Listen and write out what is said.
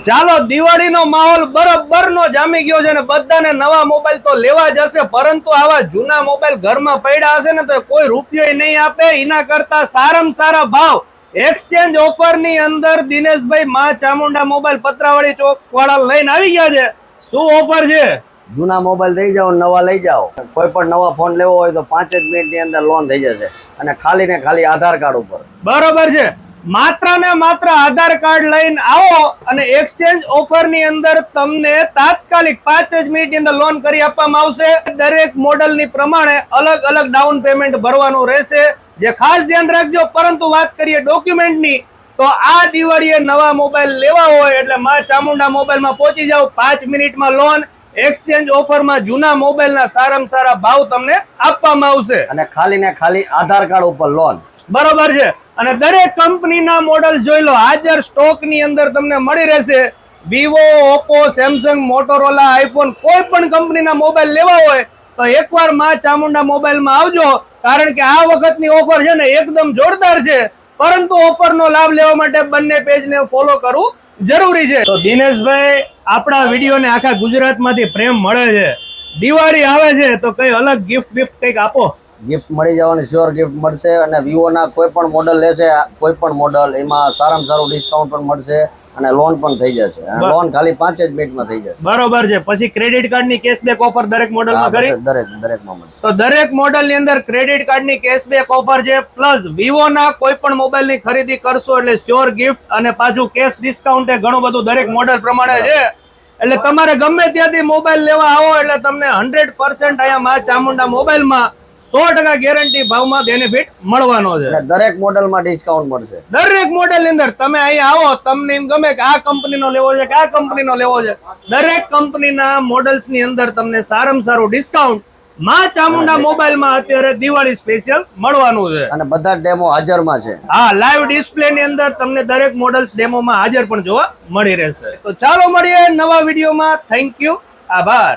ચાલો દિવાળીનો માહોલ બરોબરનો જામી ગયો છે ને બધાને નવા મોબાઈલ તો લેવા જ હશે, પરંતુ આવા જૂના મોબાઈલ ઘરમાં પડ્યા હશે ને તો કોઈ રૂપિયો નહીં આપે. એના કરતા સારામાં સારા ભાવ એક્સચેન્જ ઓફર ની અંદર દિનેશભાઈ માં ચામુંડા મોબાઈલ પતરાવાળી ચોક વાળા લઈને આવી ગયા છે. શું ઓફર છે? જૂના મોબાઈલ થઈ જાવ, નવા લઈ જાઓ. કોઈ પણ નવા ફોન લેવો હોય તો 5 જ મિનિટની અંદર લોન થઈ જશે, અને ખાલી ને ખાલી આધાર કાર્ડ ઉપર. બરોબર છે. માત્ર ને માત્ર આધાર કાર્ડ લઈને આવો અને એક્સચેન્જ ઓફર ની અંદર તમને તાત્કાલિક 5 જ મિનિટ ની અંદર લોન કરી આપવામાં આવશે. દરેક મોડેલ ની પ્રમાણે અલગ અલગ ડાઉન પેમેન્ટ ભરવાનું રહેશે, જે ખાસ ધ્યાન રાખજો. પરંતુ વાત કરીએ ડોક્યુમેન્ટ ની, તો આ દિવાળીએ નવા મોબાઈલ લેવા હોય એટલે માં ચામુંડા મોબાઈલ માં પહોંચી જાવ. 5 મિનિટમાં લોન એક્સચેન્જ ઓફરમાં જૂના મોબાઈલ ના સારામાં સારા ભાવ તમને આપવામાં આવશે, અને ખાલી ને ખાલી આધાર કાર્ડ ઉપર લોન. બરોબર છે. અને દરેક કંપનીના મોડલ જોઈ લો, હાજર સ્ટોક ની અંદર તમને મળી રહેશે. Vivo, Oppo, Samsung, Motorola, iPhone, કોઈ પણ કંપનીના મોબાઈલ લેવા હોય તો એકવાર માં ચામુંડા મોબાઈલમાં આવજો, કારણ કે આ વખતની ઓફર છે ને એકદમ જોરદાર છે. પરંતુ ઓફરનો લાભ લેવા માટે બંને પેજને ફોલો કરવું જરૂરી છે. તો દિનેશભાઈ, આપણા વિડીયોને આખા ગુજરાતમાંથી પ્રેમ મળે છે. દિવાળી આવે છે તો કઈ અલગ ગિફ્ટ કંઈક આપો. ગિફ્ટ મળી જવાની શ્યોર ગિફ્ટ મળશે. અને વિવો ના કોઈ પણ મોડલ લેશે, કોઈ પણ મોડલ, એમાં સારામાં સારું ડિસ્કાઉન્ટ પણ મળશે અને લોન પણ થઈ જશે. લોન ખાલી 5 જ મિનિટમાં થઈ જશે. બરોબર છે. પછી ક્રેડિટ કાર્ડ ની કેશબેક ઓફર દરેક મોડલમાં કરી દરેકમાં મળશે. તો દરેક મોડલ ની અંદર ક્રેડિટ કાર્ડ ની કેશબેક ઓફર છે. પ્લસ વિવો ના કોઈ પણ મોબાઈલ ની ખરીદી કરશો એટલે શ્યોર ગિફ્ટ અને પાછું કેશ ડિસ્કાઉન્ટ ઘણું બધું દરેક મોડલ પ્રમાણે છે. એટલે તમારે ગમે ત્યાંથી મોબાઈલ લેવા આવો એટલે તમને 100% અહીંયા માં ચામુંડા મોબાઈલમાં 100% ગેરંટી ભાવમાં બેનિફિટ મળવાનો છે. દરેક મોડલમાં ડિસ્કાઉન્ટ મળશે. દરેક મોડેલ ની અંદર તમે અહીંયા આવો, તમને એમ ગમે કે આ કંપનીનો લેવો છે કે આ કંપનીનો લેવો છે, દરેક કંપનીના મોડલ્સ ની અંદર તમને સારામાં સારું ડિસ્કાઉન્ટ માં ચામુંડા મોબાઈલમાં અત્યારે દિવાળી સ્પેશિયલ મળવાનું છે. અને બધા ડેમો હાજરમાં છે. હા, લાઈવ ડિસ્પ્લે ની અંદર તમને દરેક મોડલ્સ ડેમોમાં હાજર પણ જોવા મળી રહેશે. તો ચાલો મળીએ નવા વિડીયોમાં. થેન્ક યુ, આભાર.